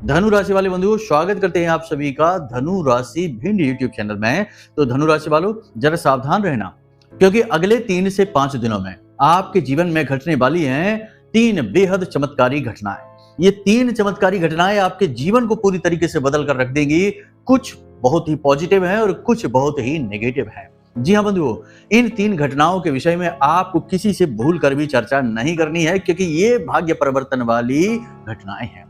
धनु राशि वाले बंधुओं, स्वागत करते हैं आप सभी का धनु राशि भिंड यूट्यूब चैनल में। तो धनु राशि वालों, जरा सावधान रहना, क्योंकि अगले 3 से 5 दिनों में आपके जीवन में घटने वाली हैं 3 बेहद चमत्कारी घटनाएं। ये 3 चमत्कारी घटनाएं आपके जीवन को पूरी तरीके से बदल कर रख देंगी। कुछ बहुत ही पॉजिटिव है और कुछ बहुत ही नेगेटिव है। जी हाँ बंधुओं, इन 3 घटनाओं के विषय में आपको किसी से भूल कर भी चर्चा नहीं करनी है, क्योंकि ये भाग्य परिवर्तन वाली घटनाएं हैं।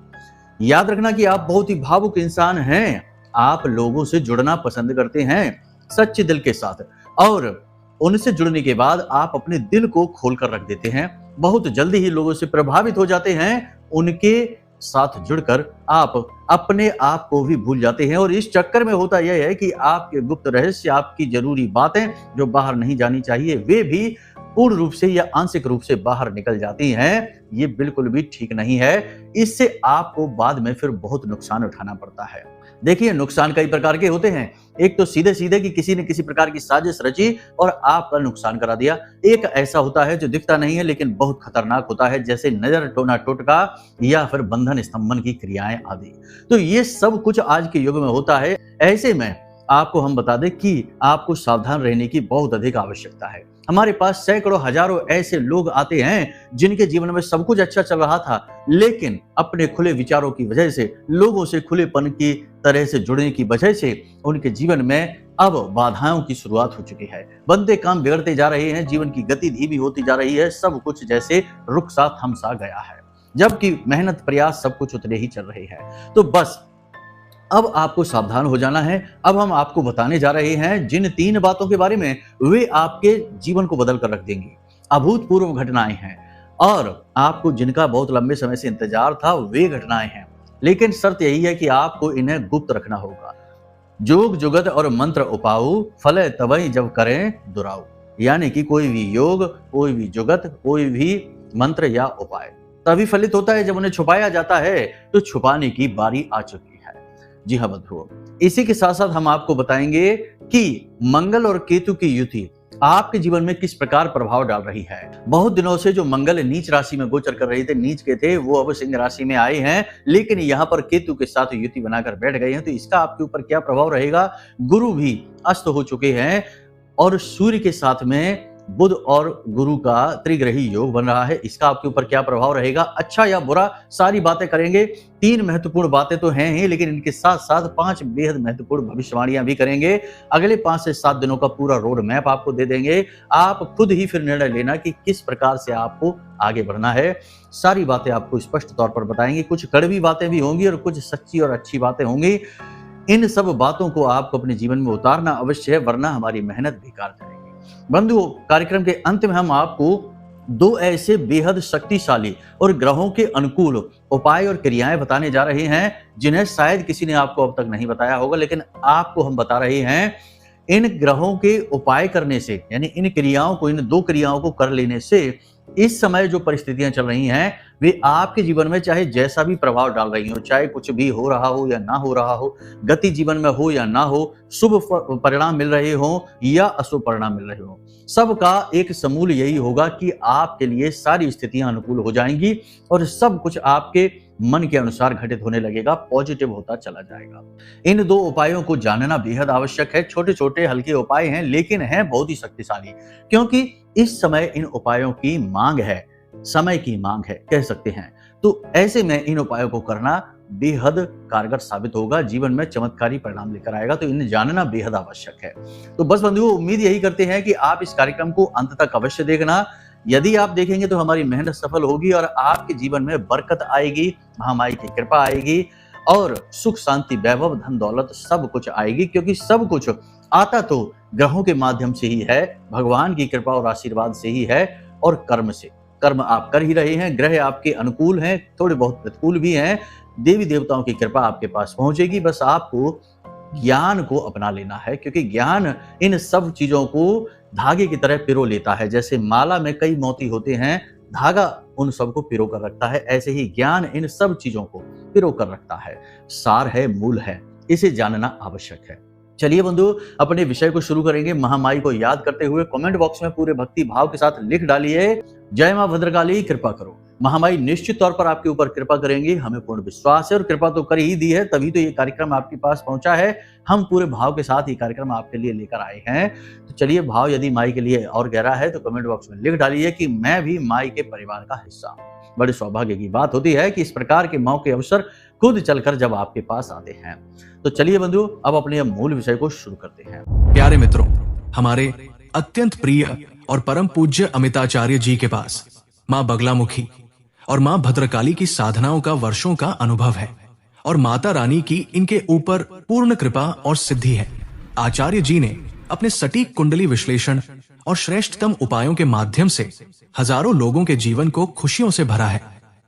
याद रखना कि आप बहुत ही भावुक इंसान हैं। आप लोगों से जुड़ना पसंद करते हैं सच्चे दिल के साथ, और उनसे जुड़ने के बाद आप अपने दिल को खोल कर रख देते हैं। बहुत जल्दी ही लोगों से प्रभावित हो जाते हैं। उनके साथ जुड़कर आप अपने आप को भी भूल जाते हैं, और इस चक्कर में होता यह है कि आपके गुप्त रहस्य, आपकी जरूरी बातें जो बाहर नहीं जानी चाहिए, वे भी पूर्ण रूप से या आंशिक रूप से बाहर निकल जाती हैं। ये बिल्कुल भी ठीक नहीं है। इससे आपको बाद में फिर बहुत नुकसान उठाना पड़ता है। देखिए, नुकसान कई प्रकार के होते हैं। एक तो सीधे सीधे कि किसी ने किसी प्रकार की साजिश रची और आपका नुकसान करा दिया। एक ऐसा होता है जो दिखता नहीं है लेकिन बहुत खतरनाक होता है, जैसे नजर टोना टोटका या फिर बंधन स्तंभन की क्रियाएं आदि। तो ये सब कुछ आज के युग में होता है। ऐसे में आपको हम बता दें कि आपको सावधान रहने की बहुत अधिक आवश्यकता है। हमारे पास सैकड़ों हजारों ऐसे लोग आते हैं जिनके जीवन में सब कुछ अच्छा चल रहा था, लेकिन अपने खुले विचारों की वजह से, लोगों से खुलेपन की तरह से जुड़ने की वजह से उनके जीवन में अब बाधाओं की शुरुआत हो चुकी है। बनते काम बिगड़ते जा रहे हैं, जीवन की गति धीमी होती जा रही है, सब कुछ जैसे रुक सा थम सा गया है, जबकि मेहनत प्रयास सब कुछ उतने ही चल रही है। तो बस अब आपको सावधान हो जाना है। अब हम आपको बताने जा रहे हैं जिन 3 बातों के बारे में वे आपके जीवन को बदल कर रख देंगी। अभूतपूर्व घटनाएं हैं, और आपको जिनका बहुत लंबे समय से इंतजार था वे घटनाएं हैं, लेकिन शर्त यही है कि आपको इन्हें गुप्त रखना होगा। जोग जुगत और मंत्र उपाऊ, फले तवई जब करें दुराऊ। यानी कि कोई भी योग, कोई भी जुगत, कोई भी मंत्र या उपाय तभी फलित होता है जब उन्हें छुपाया जाता है। तो छुपाने की बारी आ चुकी है। जी हाँ बंधुओं, इसी के साथ साथ हम आपको बताएंगे कि मंगल और केतु की युति आपके जीवन में किस प्रकार प्रभाव डाल रही है। बहुत दिनों से जो मंगल नीच राशि में गोचर कर रहे थे, नीच के थे, वो अब सिंह राशि में आए हैं, लेकिन यहाँ पर केतु के साथ युति बनाकर बैठ गए हैं। तो इसका आपके ऊपर क्या प्रभाव रहेगा। गुरु भी अस्त हो चुके हैं, और सूर्य के साथ में बुध और गुरु का त्रिग्रही योग बन रहा है। इसका आपके ऊपर क्या प्रभाव रहेगा, अच्छा या बुरा, सारी बातें करेंगे। 3 महत्वपूर्ण बातें तो हैं ही, लेकिन इनके साथ साथ 5 बेहद महत्वपूर्ण भविष्यवाणियां भी करेंगे। अगले 5 से 7 दिनों का पूरा रोड मैप आपको दे देंगे। आप खुद ही फिर निर्णय लेना कि किस प्रकार से आपको आगे बढ़ना है। सारी बातें आपको स्पष्ट तौर पर बताएंगे। कुछ कड़वी बातें भी होंगी और कुछ सच्ची और अच्छी बातें होंगी। इन सब बातों को आपको अपने जीवन में उतारना अवश्य है, वरना हमारी मेहनत बेकार जाएगी। बंधुओं, कार्यक्रम के अंत में हम आपको 2 ऐसे बेहद शक्तिशाली और ग्रहों के अनुकूल उपाय और क्रियाएं बताने जा रहे हैं, जिन्हें शायद किसी ने आपको अब तक नहीं बताया होगा, लेकिन आपको हम बता रहे हैं। इन ग्रहों के उपाय करने से, यानी इन क्रियाओं को, इन 2 क्रियाओं को कर लेने से इस समय जो परिस्थितियां चल रही हैं, वे आपके जीवन में चाहे जैसा भी प्रभाव डाल रही हो, चाहे कुछ भी हो रहा हो या ना हो रहा हो, गति जीवन में हो या ना हो, शुभ परिणाम मिल रहे हो या अशुभ परिणाम मिल रहे हो, सबका एक समूल यही होगा कि आपके लिए सारी स्थितियां अनुकूल हो जाएंगी और सब कुछ आपके मन के अनुसार घटित होने लगेगा, पॉजिटिव होता चला जाएगा। इन 2 उपायों को जानना बेहद आवश्यक है। छोटे छोटे हल्के उपाय हैं, लेकिन हैं बहुत ही शक्तिशाली, क्योंकि इस समय इन उपायों की मांग है, समय की मांग है, कह सकते हैं। तो ऐसे में इन उपायों को करना बेहद कारगर साबित होगा, जीवन में चमत्कारी परिणाम लेकर आएगा। तो इन्हें जानना बेहद आवश्यक है। तो बस बंधुओं, उम्मीद यही करते हैं कि आप इस कार्यक्रम को अंत तक अवश्य देखना। यदि आप देखेंगे तो हमारी मेहनत सफल होगी और आपके जीवन में बरकत आएगी, महामाई की कृपा आएगी, और सुख शांति वैभव धन दौलत सब कुछ आएगी, क्योंकि सब कुछ आता तो ग्रहों के माध्यम से ही है, भगवान की कृपा और आशीर्वाद से ही है, और कर्म से। कर्म आप कर ही रहे हैं, ग्रह आपके अनुकूल हैं, थोड़े बहुत प्रतिकूल भी हैं। देवी देवताओं की कृपा आपके पास पहुंचेगी। बस आपको ज्ञान को अपना लेना है, क्योंकि ज्ञान इन सब चीजों को धागे की तरह पिरो लेता है। जैसे माला में कई मोती होते हैं, धागा उन सबको पिरो कर रखता है, ऐसे ही ज्ञान इन सब चीजों को पिरो कर रखता है। सार है, मूल है, इसे जानना आवश्यक है। चलिए बंधु, अपने विषय को शुरू करेंगे। महामाई को याद करते हुए कमेंट बॉक्स में पूरे भक्ति भाव के साथ लिख डालिए, जय मां भद्रकाली कृपा करो। महामाई निश्चित तौर पर आपके ऊपर कृपा करेंगी, हमें पूर्ण विश्वास है, और कृपा तो कर ही दी है, तभी तो ये कार्यक्रम आपके पास पहुंचा है। हम पूरे भाव के साथ ये कार्यक्रम आपके लिए लेकर आए हैं। तो चलिए, भाव यदि माई के लिए और गहरा है तो कमेंट बॉक्स में लिख डालिए कि मैं भी माई के परिवार का हिस्सा हूं। बड़े सौभाग्य की बात होती है कि इस प्रकार के मौके अवसर खुद चलकर जब आपके पास आते हैं। तो चलिए बंधुओं, अब अपने मूल विषय को शुरू करते हैं। प्यारे मित्रों, हमारे अत्यंत प्रिय और परम पूज्य अमिताचार्य जी के पास माँ बगलामुखी और माँ भद्रकाली की साधनाओं का वर्षों का अनुभव है, और माता रानी की इनके ऊपर पूर्ण कृपा और सिद्धि है। आचार्य जी ने अपने सटीक कुंडली विश्लेषण और श्रेष्ठतम उपायों के माध्यम से हजारों लोगों के जीवन को खुशियों से भरा है।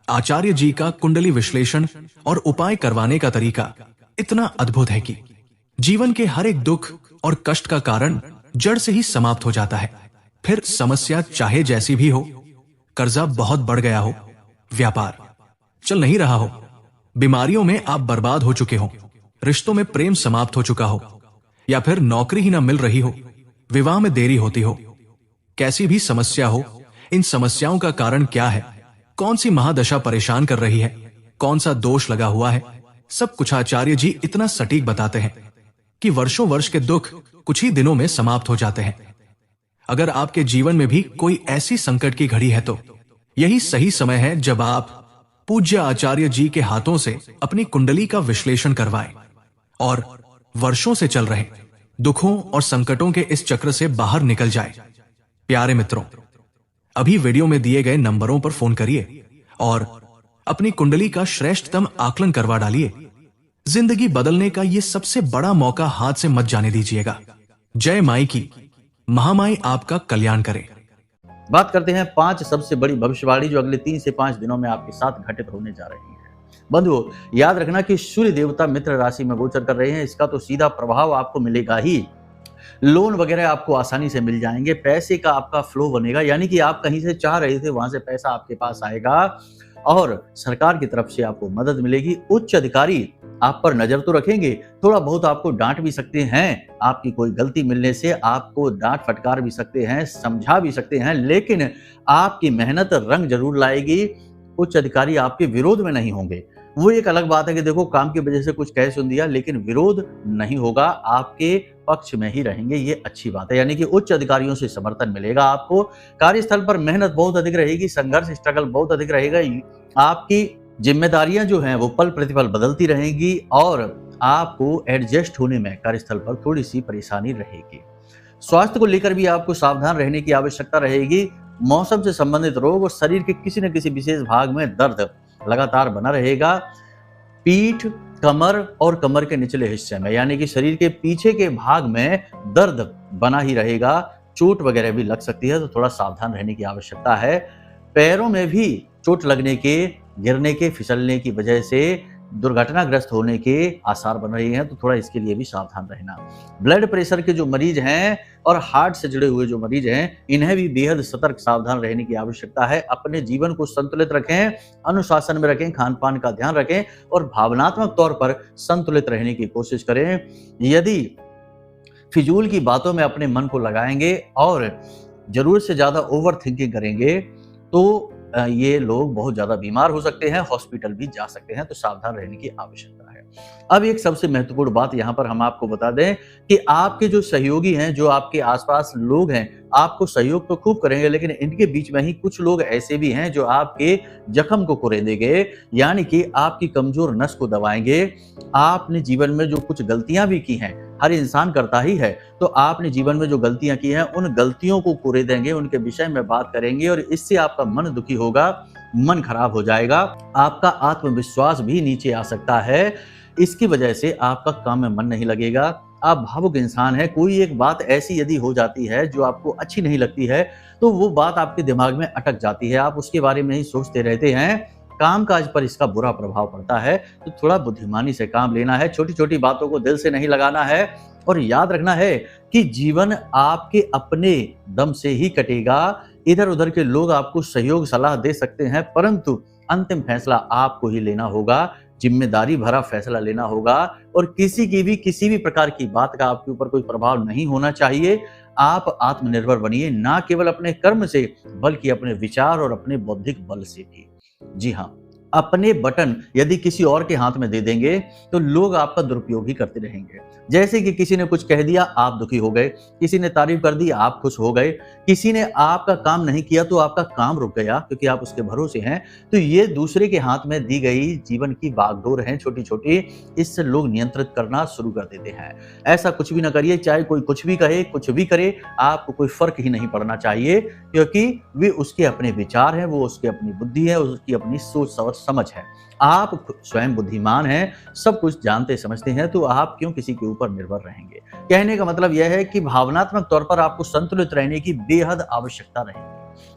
आचार्य जी का कुंडली विश्लेषण और उपाय करवाने का तरीका इतना अद्भुत है कि जीवन के हर एक दुख और कष्ट का कारण जड़ से ही समाप्त हो जाता है। फिर समस्या चाहे जैसी भी हो, कर्जा बहुत बढ़ गया हो, व्यापार चल नहीं रहा हो, बीमारियों में आप बर्बाद हो चुके हो, रिश्तों में प्रेम समाप्त हो चुका हो, या फिर नौकरी ही ना मिल रही हो, विवाह में देरी होती हो, कैसी भी समस्या हो, इन समस्याओं का कारण क्या है, कौन सी महादशा परेशान कर रही है, कौन सा दोष लगा हुआ है, सब कुछ आचार्य जी इतना सटीक बताते हैं कि वर्षों वर्ष के दुख कुछ ही दिनों में समाप्त हो जाते हैं। अगर आपके जीवन में भी कोई ऐसी संकट की घड़ी है तो यही सही समय है जब आप पूज्य आचार्य जी के हाथों से अपनी कुंडली का विश्लेषण करवाएं और वर्षों से चल रहे दुखों और संकटों के इस चक्र से बाहर निकल जाए। प्यारे मित्रों, अभी वीडियो में दिए गए नंबरों पर फोन करिए और अपनी कुंडली का श्रेष्ठतम आकलन करवा डालिए। जिंदगी बदलने का ये सबसे बड़ा मौका हाथ से मत जाने दीजिएगा। जय माई की। महामाई आपका कल्याण करे। बात करते हैं 5 सबसे बड़ी भविष्यवाणी जो अगले 3 से 5 दिनों में आपके साथ घटित होने जा रही है। बंधुओं, याद रखना कि सूर्य देवता मित्र राशि में गोचर कर रहे हैं, इसका तो सीधा प्रभाव आपको मिलेगा ही। लोन वगैरह आपको आसानी से मिल जाएंगे, पैसे का आपका फ्लो बनेगा, यानी कि आप कहीं से चाह रहे थे वहां से पैसा आपके पास आएगा, और सरकार की तरफ से आपको मदद मिलेगी। उच्च अधिकारी आप पर नजर तो रखेंगे, थोड़ा बहुत आपको डांट भी सकते हैं, आपकी कोई गलती मिलने से आपको डांट फटकार भी सकते हैं, समझा भी सकते हैं, लेकिन आपकी मेहनत रंग जरूर लाएगी। उच्च अधिकारी आपके विरोध में नहीं होंगे। वो एक अलग बात है कि देखो काम की वजह से कुछ कह सुन दिया, लेकिन विरोध नहीं होगा, आपके पक्ष में ही रहेंगे, ये अच्छी बात है। यानी कि उच्च अधिकारियों से समर्थन मिलेगा आपको। कार्यस्थल पर मेहनत बहुत अधिक रहेगी, संघर्ष स्ट्रगल बहुत अधिक रहेगा। आपकी जिम्मेदारियां जो हैं वो पल प्रतिपल बदलती रहेंगी, और आपको एडजस्ट होने में कार्यस्थल पर थोड़ी सी परेशानी रहेगी। स्वास्थ्य को लेकर भी आपको सावधान रहने की आवश्यकता रहेगी। मौसम से संबंधित रोग और शरीर के किसी न किसी विशेष भाग में दर्द लगातार बना रहेगा। पीठ, कमर और कमर के निचले हिस्से में, यानी कि शरीर के पीछे के भाग में दर्द बना ही रहेगा। चोट वगैरह भी लग सकती है, तो थोड़ा सावधान रहने की आवश्यकता है। पैरों में भी चोट लगने के, गिरने के, फिसलने की वजह से दुर्घटनाग्रस्त होने के आसार बन रहे हैं, तो थोड़ा इसके लिए भी सावधान रहना। ब्लड प्रेशर के जो मरीज हैं और हार्ट से जुड़े हुए जो मरीज हैं, इन्हें भी बेहद सतर्क सावधान रहने की आवश्यकता है। अपने जीवन को संतुलित रखें, अनुशासन में रखें, खान पान का ध्यान रखें और भावनात्मक तौर पर संतुलित रहने की कोशिश करें। यदि फिजूल की बातों में अपने मन को लगाएंगे और जरूरत से ज्यादा ओवर थिंकिंग करेंगे तो ये लोग बहुत ज्यादा बीमार हो सकते हैं, हॉस्पिटल भी जा सकते हैं, तो सावधान रहने की आवश्यकता है। अब एक सबसे महत्वपूर्ण बात यहाँ पर हम आपको बता दें कि आपके जो सहयोगी हैं, जो आपके आसपास लोग हैं, आपको सहयोग तो खूब करेंगे, लेकिन इनके बीच में ही कुछ लोग ऐसे भी हैं जो आपके जख्म को कुरेदेंगे, यानी कि आपकी कमजोर नस को दबाएंगे। आपने जीवन में जो कुछ गलतियां भी की हैं, हर इंसान करता ही है, तो आपने जीवन में जो गलतियां की हैं उन गलतियों को कुरेदेंगे, उनके विषय में बात करेंगे, और इससे आपका मन दुखी होगा, मन खराब हो जाएगा, आपका आत्मविश्वास भी नीचे आ सकता है। इसकी वजह से आपका काम में मन नहीं लगेगा, आप भावुक इंसान हैं। कोई एक बात ऐसी यदि हो जाती है जो आपको अच्छी नहीं लगती है, तो वो बात आपके दिमाग में अटक जाती है, आप उसके बारे में ही सोचते रहते हैं, कामकाज पर इसका बुरा प्रभाव पड़ता है। तो थोड़ा बुद्धिमानी से काम लेना है, छोटी छोटी बातों को दिल से नहीं लगाना है, और याद रखना है कि जीवन आपके अपने दम से ही कटेगा। इधर उधर के लोग आपको सहयोग सलाह दे सकते हैं, परंतु अंतिम फैसला आपको ही लेना होगा, जिम्मेदारी भरा फैसला लेना होगा, और किसी की भी किसी भी प्रकार की बात का आपके ऊपर कोई प्रभाव नहीं होना चाहिए। आप आत्मनिर्भर बनिए, ना केवल अपने कर्म से बल्कि अपने विचार और अपने बौद्धिक बल से भी। जी हाँ, अपने बटन यदि किसी और के हाथ में दे देंगे तो लोग आपका दुरुपयोग ही करते रहेंगे। जैसे कि किसी ने कुछ कह दिया, आप दुखी हो गए, किसी ने तारीफ कर दी, आप खुश हो गए, किसी ने आपका काम नहीं किया तो आपका काम रुक गया क्योंकि आप उसके भरोसे हैं। तो ये दूसरे के हाथ में दी गई जीवन की बागडोर है छोटी-छोटी, इससे लोग नियंत्रित करना शुरू कर देते हैं। ऐसा कुछ भी ना करिए, चाहे कोई कुछ भी कहे, कुछ भी करे, आपको कोई फ़र्क ही नहीं पड़ना चाहिए क्योंकि वे उसके अपने विचार हैं, वो उसकी अपनी बुद्धि है, उसकी अपनी सोच और समझ है। आप स्वयं बुद्धिमान हैं, सब कुछ जानते समझते हैं, तो आप क्यों किसी के ऊपर निर्भर रहेंगे? कहने का मतलब यह है कि भावनात्मक तौर पर आपको संतुलित रहने की बेहद आवश्यकता रहेगी।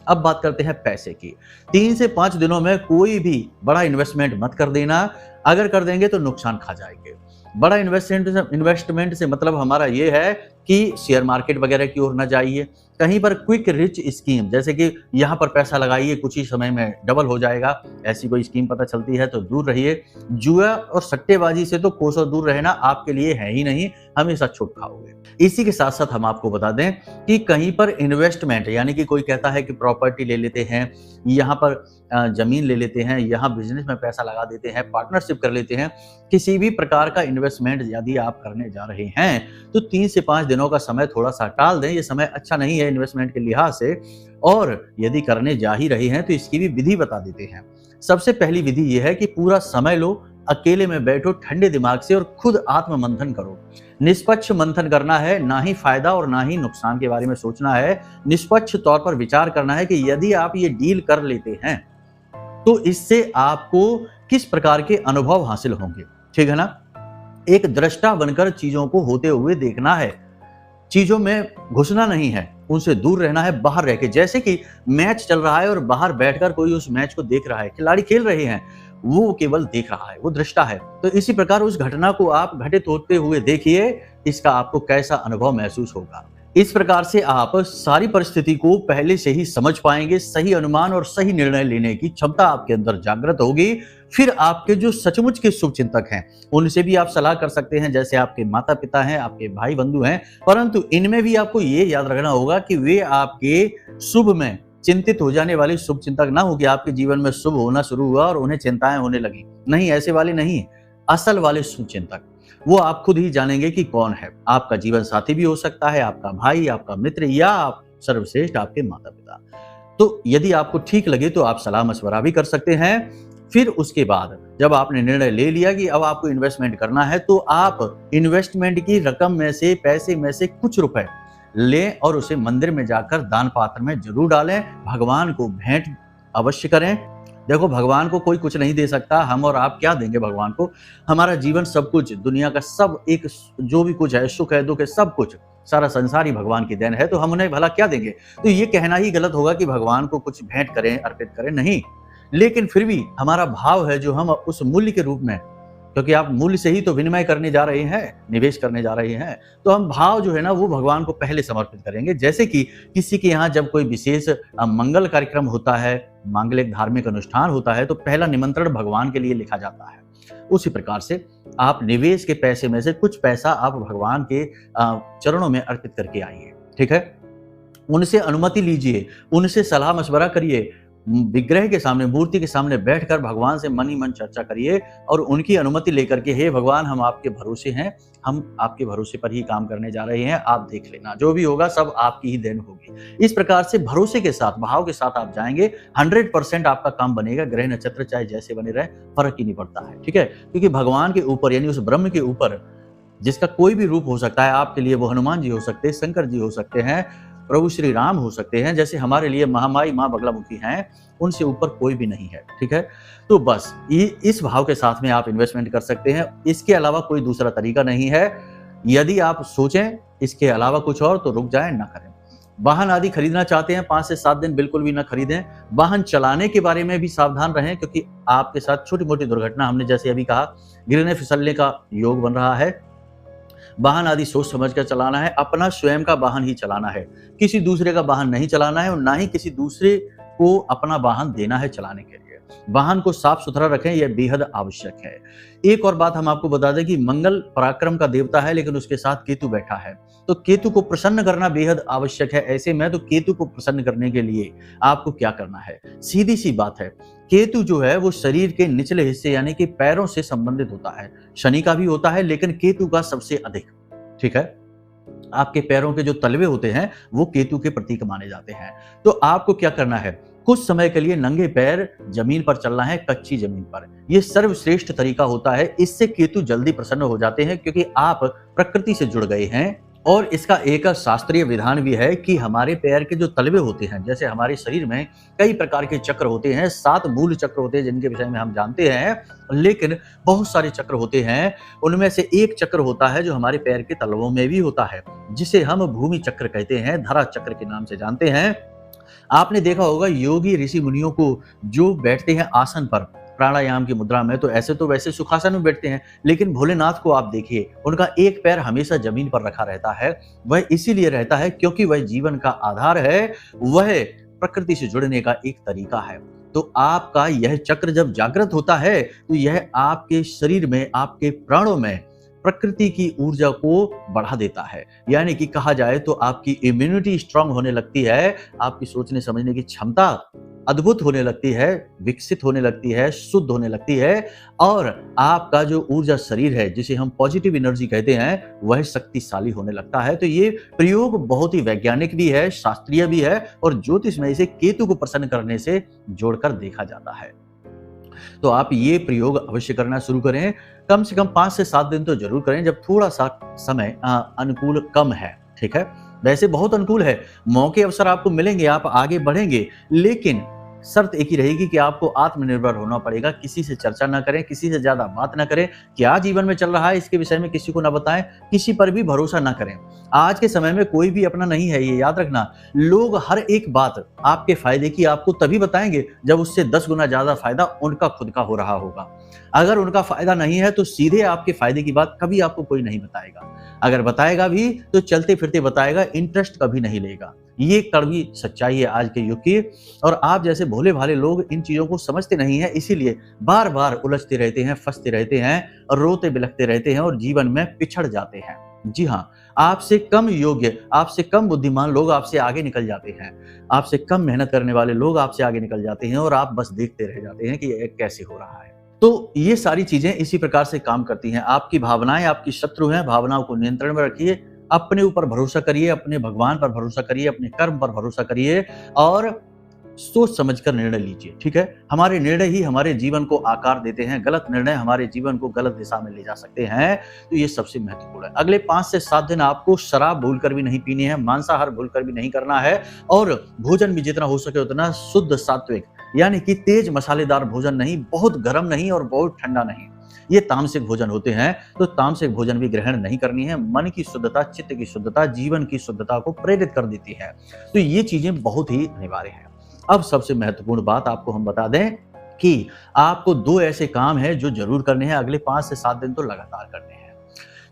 अब बात करते हैं पैसे की। 3 से 5 दिनों में कोई भी बड़ा इन्वेस्टमेंट मत कर देना, अगर कर देंगे तो नुकसान खा जाएँगे। बड़ा इन्वेस्टमेंट से मतलब हमारा ये है कि शेयर मार्केट वगैरह की ओर ना जाइए, कहीं पर क्विक रिच स्कीम जैसे कि यहाँ पर पैसा लगाइए कुछ ही समय में डबल हो जाएगा, ऐसी कोई स्कीम पता चलती है तो दूर रहिए। जुआ और सट्टेबाजी से तो कोसों दूर रहना आपके लिए है ही नहीं, हमेशा चोट खाओगे। इसी के साथ साथ हम आपको बता दें कि कहीं पर इन्वेस्टमेंट यानी कि कोई कहता है कि प्रॉपर्टी ले लेते हैं, यहाँ पर जमीन ले लेते हैं, यहाँ बिजनेस में पैसा लगा देते हैं, पार्टनरशिप कर लेते हैं। किसी भी प्रकार का इन्वेस्टमेंट यदि आप करने जा रहे हैं तो 3 से 5 दिनों का समय थोड़ा-सा टाल दें, ये समय अच्छा नहीं है इन्वेस्टमेंट के लिहाज से। और यदि करने जा ही रहे हैं तो इसकी भी विधि बता देते हैं। सबसे पहली विधि ये है कि पूरा समय लो, अकेले में बैठो ठंडे दिमाग से और खुद आत्म-मंथन करो। निष्पक्ष मंथन करना है, ना ही फायदा और ना ही नुकसान के बारे में सोचना है। निष्पक्ष तौर पर विचार करना है कि यदि आप ये डील कर लेते हैं तो इससे आपको किस प्रकार के अनुभव हासिल होंगे, ठीक है ना? एक दृष्टा बनकर चीजों को होते हुए देखना है, चीजों में घुसना नहीं है, उनसे दूर रहना है, बाहर रह के। जैसे कि मैच चल रहा है और बाहर बैठकर कोई उस मैच को देख रहा है, खिलाड़ी खेल रहे हैं, वो केवल देख रहा है, वो दृष्टा है। तो इसी प्रकार उस घटना को आप घटित होते हुए देखिए, इसका आपको कैसा अनुभव महसूस होगा। इस प्रकार से आप सारी परिस्थिति को पहले से ही समझ पाएंगे, सही अनुमान और सही निर्णय लेने की क्षमता आपके अंदर जागृत होगी। फिर आपके जो सचमुच के शुभचिंतक हैं, उनसे भी आप सलाह कर सकते हैं, जैसे आपके माता-पिता हैं, आपके भाई-बंधु हैं, परंतु इनमें भी आपको ये याद रखना होगा कि वे आपके शुभ में चिंतित हो जाने वाले शुभचिंतक ना हो कि आपके जीवन में शुभ होना शुरू हुआ और उन्हें चिंताएं होने लगी। नहीं, ऐसे वाले नहीं, असल वाले शुभचिंतक वो आप खुद ही जानेंगे कि कौन है। आपका जीवन साथी भी हो सकता है, आपका भाई, आपका मित्र या आप सर्वश्रेष्ठ आपके माता-पिता। तो यदि आपको ठीक लगे तो आप सलाह मशवरा भी कर सकते हैं। फिर उसके बाद जब आपने निर्णय ले लिया कि अब आपको इन्वेस्टमेंट करना है तो आप इन्वेस्टमेंट की रकम में से, पैसे में से कुछ रुपए लें और उसे मंदिर में जाकर दान पात्र में जरूर डालें। भगवान को भेंट अवश्य करें। देखो, भगवान को कोई कुछ नहीं दे सकता, हम और आप क्या देंगे भगवान को? हमारा जीवन सब कुछ, दुनिया का सब एक जो भी कुछ है, सुख है, दुख है, सब कुछ, सारा संसार ही भगवान की देन है, तो हम उन्हें भला क्या देंगे? तो ये कहना ही गलत होगा कि भगवान को कुछ भेंट करें, अर्पित करें, नहीं। लेकिन फिर भी हमारा भाव है जो हम उस मूल्य के रूप में, क्योंकि आप मूल्य से ही तो विनिमय करने जा रहे हैं, निवेश करने जा रहे हैं, तो हम भाव जो है ना वो भगवान को पहले समर्पित करेंगे। जैसे कि किसी के यहाँ जब कोई विशेष मंगल कार्यक्रम होता है, मांगलिक धार्मिक अनुष्ठान होता है, तो पहला निमंत्रण भगवान के लिए लिखा जाता है। उसी प्रकार से आप निवेश के पैसे में से कुछ पैसा आप भगवान के चरणों में अर्पित करके आइए, ठीक है? उनसे अनुमति लीजिए, उनसे सलाह मशवरा करिए, विग्रह के सामने, मूर्ति के सामने बैठकर भगवान से मन ही मन चर्चा करिए और उनकी अनुमति लेकर के, हे भगवान, हम आपके भरोसे हैं, हम आपके भरोसे पर ही काम करने जा रहे हैं, आप देख लेना, जो भी होगा सब आपकी ही देन होगी। इस प्रकार से भरोसे के साथ, भाव के साथ आप जाएंगे, 100% आपका काम बनेगा। ग्रह नक्षत्र चाहे जैसे बने रहे, फर्क ही नहीं पड़ता है, ठीक है? क्योंकि भगवान के ऊपर यानी उस ब्रह्म के ऊपर, जिसका कोई भी रूप हो सकता है, आपके लिए वो हनुमान जी हो सकते हैं, शंकर जी हो सकते हैं, प्रभु श्री राम हो सकते हैं, जैसे हमारे लिए महामाई माँ बगलामुखी हैं, उनसे ऊपर कोई भी नहीं है, ठीक है? तो बस इस भाव के साथ में आप इन्वेस्टमेंट कर सकते हैं। इसके अलावा कोई दूसरा तरीका नहीं है। यदि आप सोचें इसके अलावा कुछ और तो रुक जाएं, ना करें। वाहन आदि खरीदना चाहते हैं, 5 से 7 दिन बिल्कुल भी ना खरीदें। वाहन चलाने के बारे में भी सावधान रहें, क्योंकि आपके साथ छोटी मोटी दुर्घटना, हमने जैसे अभी कहा, गिरने फिसलने का योग बन रहा है। वाहन आदि सोच समझ कर चलाना है, अपना स्वयं का वाहन ही चलाना है, किसी दूसरे का वाहन नहीं चलाना है और ना ही किसी दूसरे को अपना वाहन देना है चलाने के लिए। वाहन को साफ सुथरा रखें, यह बेहद आवश्यक है। एक और बात हम आपको बता दें कि मंगल पराक्रम का देवता है, लेकिन उसके साथ केतु बैठा है, तो केतु को प्रसन्न करना बेहद आवश्यक है। ऐसे में तो केतु को प्रसन्न करने के लिए आपको क्या करना है, सीधी सी बात है, केतु जो है वो शरीर के निचले हिस्से यानी कि पैरों से संबंधित होता है। शनि का भी होता है, लेकिन केतु का सबसे अधिक। ठीक है, आपके पैरों के जो तलवे होते हैं वो केतु के प्रतीक माने जाते हैं। तो आपको क्या करना है, कुछ समय के लिए नंगे पैर जमीन पर चलना है, कच्ची जमीन पर। यह सर्वश्रेष्ठ तरीका होता है, इससे केतु जल्दी प्रसन्न हो जाते हैं, क्योंकि आप प्रकृति से जुड़ गए हैं। और इसका एक शास्त्रीय विधान भी है कि हमारे पैर के जो तलवे होते हैं, जैसे हमारे शरीर में कई प्रकार के चक्र होते हैं, 7 मूल चक्र होते हैं जिनके विषय में हम जानते हैं, लेकिन बहुत सारे चक्र होते हैं। उनमें से एक चक्र होता है जो हमारे पैर के तलवों में भी होता है, जिसे हम भूमि चक्र कहते हैं, धरा चक्र के नाम से जानते हैं। आपने देखा होगा योगी ऋषि मुनियों को जो बैठते हैं आसन पर प्राणायाम की मुद्रा में, तो ऐसे तो वैसे सुखासन में बैठते हैं, लेकिन भोलेनाथ को आप देखिए, उनका एक पैर हमेशा जमीन पर रखा रहता है। वह इसीलिए रहता है क्योंकि वह जीवन का आधार है, वह प्रकृति से जुड़ने का एक तरीका है। तो आपका यह चक्र जब जागृत होता है तो यह आपके शरीर में, आपके प्राणों में प्रकृति की ऊर्जा को बढ़ा देता है। यानी कि कहा जाए तो आपकी इम्यूनिटी स्ट्रांग होने लगती है, आपकी सोचने समझने की क्षमता अद्भुत होने लगती है, विकसित होने लगती है, शुद्ध होने लगती है, और आपका जो ऊर्जा शरीर है, जिसे हम पॉजिटिव एनर्जी कहते हैं, वह शक्तिशाली होने लगता है। तो ये प्रयोग बहुत ही वैज्ञानिक भी है, शास्त्रीय भी है, और ज्योतिष में इसे केतु को प्रसन्न करने से जोड़कर देखा जाता है। तो आप ये प्रयोग अवश्य करना शुरू करें, कम से कम 5 से 7 दिन तो जरूर करें, जब थोड़ा सा समय अनुकूल कम है। ठीक है, वैसे बहुत अनुकूल है, मौके अवसर आपको मिलेंगे, आप आगे बढ़ेंगे, लेकिन शर्त एक ही रहेगी कि आपको आत्मनिर्भर होना पड़ेगा। किसी से चर्चा ना करें, किसी से ज्यादा बात ना करें, क्या जीवन में चल रहा है इसके विषय में किसी को ना बताएं, किसी पर भी भरोसा ना करें। आज के समय में कोई भी अपना नहीं है, ये याद रखना। लोग हर एक बात आपके फायदे की आपको तभी बताएंगे जब उससे 10 गुना ज्यादा फायदा उनका खुद का हो रहा होगा। अगर उनका फायदा नहीं है तो सीधे आपके फायदे की बात कभी आपको कोई नहीं बताएगा। अगर बताएगा भी तो चलते फिरते बताएगा, इंटरेस्ट कभी नहीं लेगा। ये कड़वी सच्चाई है आज के युग की, और आप जैसे भोले भाले लोग इन चीजों को समझते नहीं है, इसीलिए बार बार उलझते रहते हैं, फंसते रहते हैं, रोते बिलखते रहते हैं और जीवन में पिछड़ जाते हैं। जी हाँ, आपसे कम योग्य, आपसे कम बुद्धिमान लोग आपसे आगे निकल जाते हैं, आपसे कम मेहनत करने वाले लोग आपसे आगे निकल जाते हैं, और आप बस देखते रह जाते हैं कि ये कैसे हो रहा है। तो ये सारी चीजें इसी प्रकार से काम करती हैं। आपकी भावनाएं आपकी शत्रु हैं, भावनाओं को नियंत्रण में रखिए, अपने ऊपर भरोसा करिए, अपने भगवान पर भरोसा करिए, अपने कर्म पर भरोसा करिए, और सोच समझकर निर्णय लीजिए। ठीक है, हमारे निर्णय ही हमारे जीवन को आकार देते हैं, गलत निर्णय हमारे जीवन को गलत दिशा में ले जा सकते हैं। तो ये सबसे महत्वपूर्ण है। अगले 5 से 7 दिन आपको शराब भूलकर भी नहीं पीनी है, मांसाहार भूलकर भी नहीं करना है, और भोजन भी जितना हो सके उतना शुद्ध सात्विक, यानी कि तेज मसालेदार भोजन नहीं, बहुत गर्म नहीं और बहुत ठंडा नहीं। ये तामसिक भोजन होते हैं, तो तामसिक भोजन भी ग्रहण नहीं करनी है। मन की शुद्धता, चित्त की शुद्धता, जीवन की शुद्धता को प्रेरित कर देती है। तो ये चीजें बहुत ही अनिवार्य हैं। अब सबसे महत्वपूर्ण बात आपको हम बता दें कि आपको 2 ऐसे काम हैं जो जरूर करने हैं, अगले 5 से 7 दिन तो लगातार करने हैं।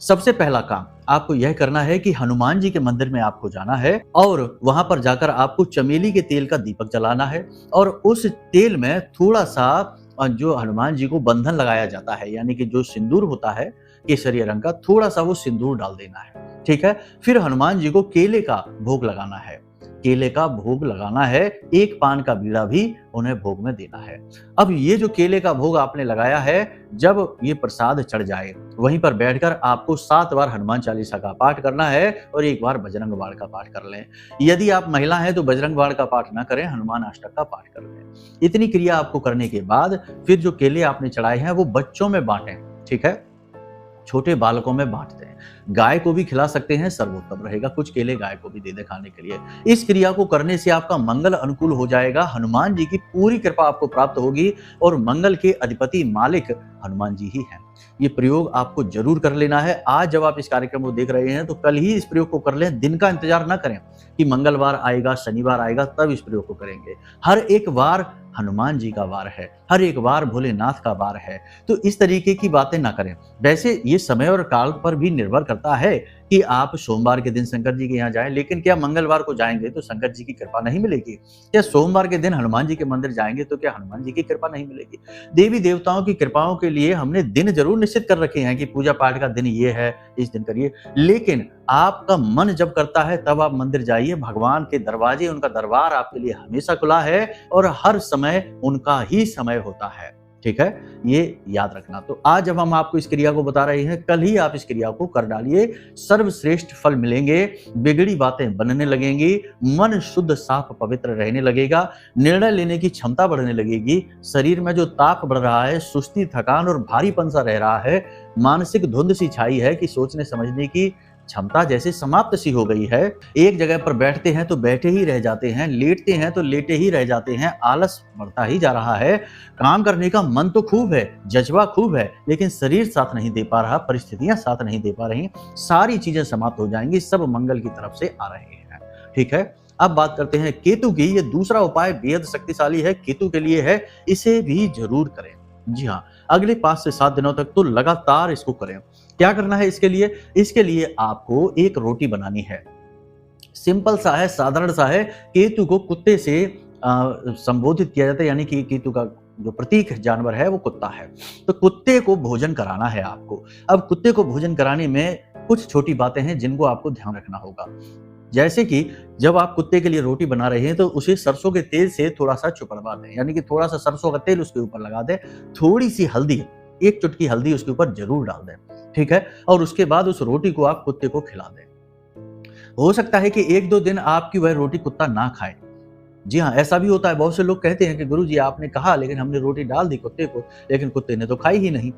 सबसे पहला काम आपको यह करना है कि हनुमान जी के मंदिर में आपको जाना है, और वहां पर जाकर आपको चमेली के तेल का दीपक जलाना है, और उस तेल में थोड़ा सा जो हनुमान जी को बंधन लगाया जाता है, यानी कि जो सिंदूर होता है केसरिया रंग का, थोड़ा सा वो सिंदूर डाल देना है। ठीक है, फिर हनुमान जी को केले का भोग लगाना है, केले का भोग लगाना है, 1 पान का बीड़ा भी उन्हें भोग में देना है। अब ये जो केले का भोग आपने लगाया है, जब ये प्रसाद चढ़ जाए, वहीं पर बैठकर आपको 7 बार हनुमान चालीसा का पाठ करना है, और 1 बार बजरंग बाण का पाठ कर लें। यदि आप महिला हैं तो बजरंग बाण का पाठ ना करें, हनुमान अष्टक का पाठ कर लें। इतनी क्रिया आपको करने के बाद फिर जो केले आपने चढ़ाए हैं वो बच्चों में बांटें। ठीक है, छोटे बालकों में बांट दें, गाय को भी खिला सकते हैं, सर्वोत्तम रहेगा। कुछ केले गाय को भी दे दे खाने के लिए। इस क्रिया को करने से आपका मंगल अनुकूल हो जाएगा, हनुमान जी की पूरी कृपा आपको प्राप्त होगी, और मंगल के अधिपति मालिक हनुमान जी ही हैं। ये प्रयोग आपको जरूर कर लेना है। आज जब आप इस कार्यक्रम को देख रहे हैं तो कल ही इस प्रयोग को कर लें, दिन का इंतजार ना करें कि मंगलवार आएगा, शनिवार आएगा तब इस प्रयोग को करेंगे। हर एक वार हनुमान जी का वार है, हर एक वार भोलेनाथ का वार है। तो इस तरीके की बातें ना करें। वैसे ये समय और काल पर भी निर्भर निर्भर करता है कि आप सोमवार के दिन शंकर जी के यहाँ जाएं, लेकिन क्या मंगलवार को जाएंगे तो शंकर जी की कृपा नहीं मिलेगी? क्या सोमवार के दिन हनुमान जी के मंदिर जाएंगे तो क्या हनुमान जी की कृपा नहीं मिलेगी? देवी देवताओं की कृपाओं के लिए हमने दिन जरूर निश्चित कर रखे हैं कि पूजा पाठ का दिन ये है, इस दिन करिए, लेकिन आपका मन जब करता है तब आप मंदिर जाइए। भगवान के दरवाजे, उनका दरबार आपके लिए हमेशा खुला है और हर समय उनका ही समय होता है। ठीक है, ये याद रखना। तो आज जब हम आपको इस क्रिया को बता रहे हैं, कल ही आप इस क्रिया को कर डालिए, सर्वश्रेष्ठ फल मिलेंगे, बिगड़ी बातें बनने लगेंगी, मन शुद्ध साफ पवित्र रहने लगेगा, निर्णय लेने की क्षमता बढ़ने लगेगी, शरीर में जो ताप बढ़ रहा है, सुस्ती, थकान और भारीपन सा रह रहा है, मानसिक धुंध सी छाई है कि सोचने समझने की क्षमता जैसे समाप्त सी हो गई है, एक जगह पर बैठते हैं तो बैठे ही रह जाते हैं, लेटते हैं तो लेटे ही रह जाते हैं, आलस बढ़ता ही जा रहा है, काम करने का मन तो खूब है, जज्बा खूब है, लेकिन शरीर साथ नहीं दे पा रहा, परिस्थितियां साथ नहीं दे पा रही, सारी चीजें समाप्त हो जाएंगी, सब मंगल की तरफ से आ रहे हैं। ठीक है, अब बात करते हैं केतु की। ये दूसरा उपाय बेहद शक्तिशाली है, केतु के लिए है, इसे भी जरूर करें। जी हाँ, अगले 5 से 7 दिनों तक तो लगातार इसको करें। क्या करना है इसके लिए? इसके लिए आपको एक रोटी बनानी है, सिंपल सा है, साधारण सा है। केतु को कुत्ते से संबोधित किया जाता है, यानी कि केतु का जो प्रतीक जानवर है वो कुत्ता है, तो कुत्ते को भोजन कराना है आपको। अब कुत्ते को भोजन कराने में कुछ छोटी बातें हैं जिनको आपको ध्यान रखना होगा। जैसे कि जब आप कुत्ते के लिए रोटी बना रहे हैं तो उसे सरसों के तेल से थोड़ा सा चुपड़वा दें, यानी कि थोड़ा सा सरसों का तेल उसके ऊपर लगा दें, थोड़ी सी हल्दी, एक चुटकी हल्दी उसके ऊपर जरूर डाल दें। ठीक है, और उसके बाद उस रोटी को आप कुत्ते को खिला दें। हो सकता है कि 1-2 दिन आपकी वह रोटी कुत्ता ना खाए। जी हाँ, ऐसा भी होता है। बहुत से लोग कहते हैं कि गुरुजी आपने कहा लेकिन हमने रोटी डाल दी कुत्ते को, लेकिन कुत्ते ने तो खाई ही नहीं।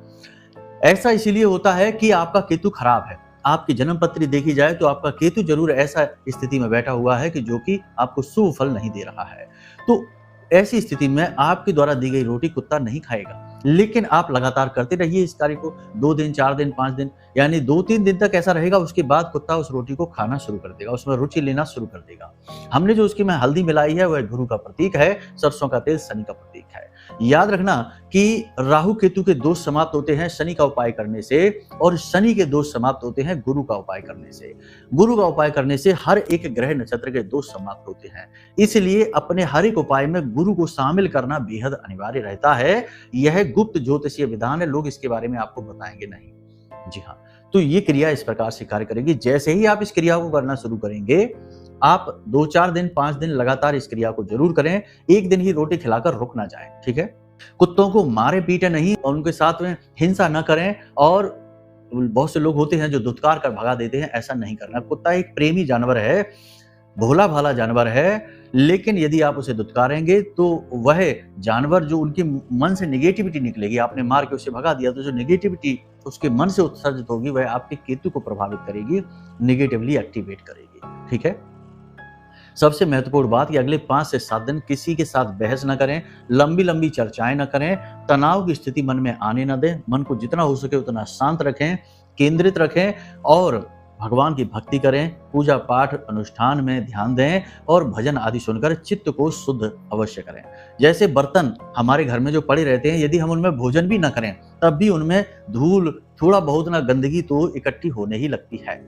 ऐसा इसीलिए होता है कि आपका केतु खराब है। आपकी जन्म पत्री देखी जाए तो आपका केतु जरूर ऐसा स्थिति में बैठा हुआ है कि जो कि आपको शुभ फल नहीं दे रहा है। तो ऐसी स्थिति में आपके द्वारा दी गई रोटी कुत्ता नहीं खाएगा, लेकिन आप लगातार करते रहिए इस कार्य को, 2 दिन, 4 दिन, 5 दिन, यानी 2-3 दिन तक ऐसा रहेगा। उसके बाद कुत्ता उस रोटी को खाना शुरू कर देगा, उसमें रुचि लेना शुरू कर देगा। हमने जो उसकी में हल्दी मिलाई है वह गुरु का प्रतीक है, सरसों का तेल शनि का प्रतीक है। याद रखना कि राहु केतु के दोष समाप्त होते हैं शनि का उपाय करने से, और शनि के दोष समाप्त होते हैं गुरु का उपाय करने से। गुरु का उपाय करने से हर एक ग्रह नक्षत्र के दोष समाप्त होते हैं। इसलिए अपने हर एक उपाय में गुरु को शामिल करना बेहद अनिवार्य रहता है। यह गुप्त ज्योतिषीय विधान है, लोग इसके बारे में आपको बताएंगे नहीं। जी हाँ, तो ये क्रिया इस प्रकार से कार्य करेगी। जैसे ही आप इस क्रिया को करना शुरू करेंगे, आप 2-4 दिन, 5 दिन लगातार इस क्रिया को जरूर करें। एक दिन ही रोटी खिलाकर रुक ना जाए। ठीक है, कुत्तों को मारे पीटे नहीं और उनके साथ में हिंसा न करें, और बहुत से लोग होते हैं जो धुतकार कर भगा देते हैं, ऐसा नहीं करना। कुत्ता एक प्रेमी जानवर है, भोला भाला जानवर है, लेकिन यदि आप उसे धुतकारेंगे तो वह जानवर जो उनके मन से नेगेटिविटी निकलेगी, आपने मार के उसे भगा दिया तो जो नेगेटिविटी उसके मन से उत्सर्जित होगी वह आपके केतु को प्रभावित करेगी, नेगेटिवली एक्टिवेट करेगी। ठीक है, सबसे महत्वपूर्ण बात कि अगले 5 से 7 दिन किसी के साथ बहस न करें, लंबी लंबी चर्चाएं न करें, तनाव की स्थिति मन में आने न दें, मन को जितना हो सके उतना शांत रखें, केंद्रित रखें और भगवान की भक्ति करें, पूजा पाठ अनुष्ठान में ध्यान दें और भजन आदि सुनकर चित्त को शुद्ध अवश्य करें। जैसे बर्तन हमारे घर में जो पड़े रहते हैं, यदि हम उनमें भोजन भी न करें तब भी उनमें धूल, थोड़ा बहुत ना गंदगी तो इकट्ठी होने ही लगती है।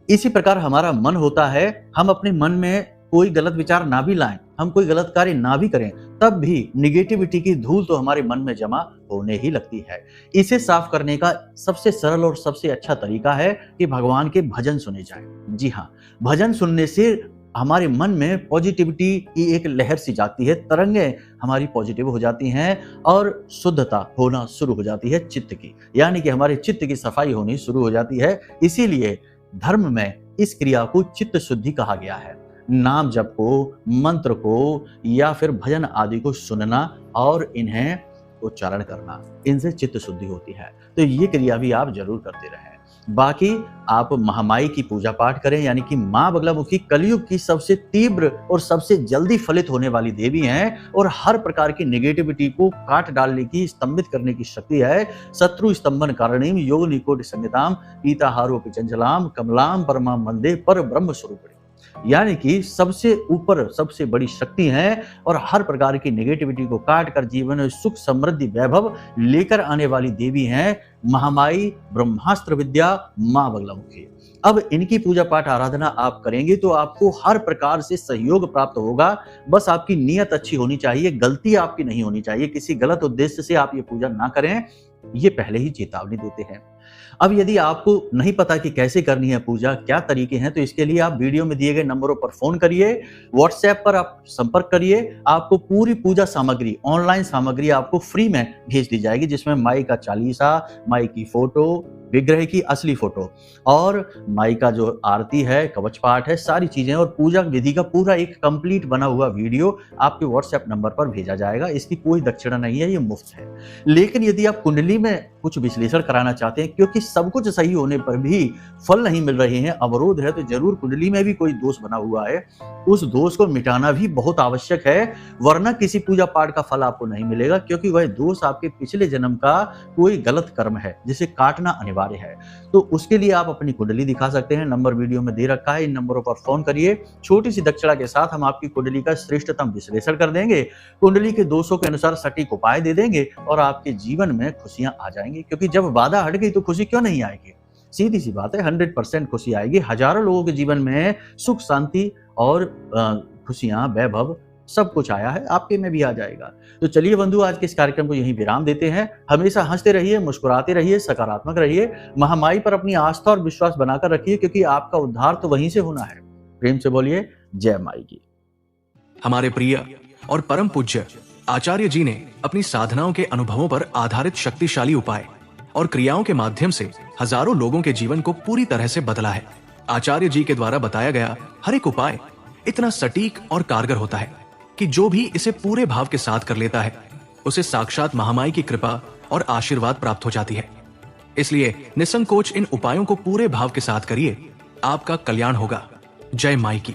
इसी प्रकार हमारा मन होता है, हम अपने मन में कोई गलत विचार ना भी लाएं, हम कोई गलत कार्य ना भी करें, तब भी निगेटिविटी की धूल तो हमारे मन में जमा होने ही लगती है। इसे साफ करने का सबसे सरल और सबसे अच्छा तरीका है कि भगवान के भजन सुने जाएं। जी हाँ, भजन सुनने से हमारे मन में पॉजिटिविटी की एक लहर सी जाती है, तरंगें हमारी पॉजिटिव हो जाती हैं और शुद्धता होना शुरू हो जाती है चित्त की, यानी कि हमारे चित्त की सफाई होनी शुरू हो जाती है। इसीलिए धर्म में इस क्रिया को चित्त शुद्धि कहा गया है। नाम जप को, मंत्र को या फिर भजन आदि को सुनना और इन्हें उच्चारण करना, इनसे चित्त शुद्धि होती है। तो ये क्रिया भी आप जरूर करते रहें। बाकी आप महामाई की पूजा पाठ करें, यानी कि माँ बगलामुखी कलयुग की सबसे तीव्र और सबसे जल्दी फलित होने वाली देवी हैं और हर प्रकार की नेगेटिविटी को काट डालने की, स्तंभित करने की शक्ति है। शत्रु स्तंभन कारणीम योग निकोट संगताम पीताहारोपि चंचलाम कमलाम परमाम वंदे पर ब्रह्म स्वरूपिणी। यानी कि सबसे ऊपर सबसे बड़ी शक्ति है और हर प्रकार की नेगेटिविटी को काट कर जीवन में सुख समृद्धि वैभव लेकर आने वाली देवी हैं महामाई ब्रह्मास्त्र विद्या मां बगलामुखी। अब इनकी पूजा पाठ आराधना आप करेंगे तो आपको हर प्रकार से सहयोग प्राप्त होगा। बस आपकी नीयत अच्छी होनी चाहिए, गलती आपकी नहीं होनी चाहिए। किसी गलत उद्देश्य से आप ये पूजा ना करें, ये पहले ही चेतावनी देते हैं। अब यदि आपको नहीं पता कि कैसे करनी है पूजा, क्या तरीके हैं, तो इसके लिए आप वीडियो में दिए गए नंबरों पर फोन करिए, व्हाट्सएप पर आप संपर्क करिए। आपको पूरी पूजा सामग्री, ऑनलाइन सामग्री आपको फ्री में भेज दी जाएगी, जिसमें माई का चालीसा, माई की फोटो, विग्रह की असली फोटो और माई का जो आरती है, कवच पाठ है, सारी चीजें और पूजा विधि का पूरा एक कंप्लीट बना हुआ वीडियो आपके व्हाट्सएप नंबर पर भेजा जाएगा। इसकी कोई दक्षिणा नहीं है, ये मुफ्त है। लेकिन यदि आप कुंडली में कुछ विश्लेषण कराना चाहते हैं, क्योंकि सब कुछ सही होने पर भी फल नहीं मिल रहे हैं, अवरोध है, तो जरूर कुंडली में भी कोई दोष बना हुआ है, उस दोष को मिटाना भी बहुत आवश्यक है, वरना किसी पूजा पाठ का फल आपको नहीं मिलेगा, क्योंकि वह दोष आपके पिछले जन्म का कोई गलत कर्म है जिसे काटना अनिवार्य है। तो उसके लिए आप अपनी कुंडली दिखा सकते हैं, नंबर वीडियो में दे रखा है, इन नंबरों पर फोन करिए। छोटी सी दक्षिणा के साथ हम आपकी कुंडली का श्रेष्ठतम विश्लेषण कर देंगे, कुंडली के दोषों के अनुसार सटीक उपाय दे देंगे और आपके जीवन में खुशियां आ जाएंगी। क्योंकि जब बाधा हट गई तो खुशी क्यों नहीं आएगी? सीधी सी बात है, 100% खुशी आएगी। हजारों लोगों के जीवन में सुख शांति और खुशियां, वैभव सब कुछ आया है, आपके में भी आ जाएगा। तो चलिए बंधु, आज के इस कार्यक्रम को यहीं विराम देते हैं। हमेशा हंसते रहिए, मुस्कुराते रहिए, सकारात्मक रहिए, महामाई पर अपनी आस्था और विश्वास बनाकर रखिए, क्योंकि आपका उद्धार तो वहीं से होना है। प्रेम से बोलिए जय माई की। हमारे प्रिय और परम पूज्य आचार्य जी ने अपनी साधनाओं के अनुभवों पर आधारित शक्तिशाली उपाय और क्रियाओं के माध्यम से हजारों लोगों के जीवन को पूरी तरह से बदला है। आचार्य जी के द्वारा बताया गया हर एक उपाय इतना सटीक और कारगर होता है कि जो भी इसे पूरे भाव के साथ कर लेता है, उसे साक्षात महामाई की कृपा और आशीर्वाद प्राप्त हो जाती है। इसलिए निसंकोच इन उपायों को पूरे भाव के साथ करिए, आपका कल्याण होगा। जय माई की।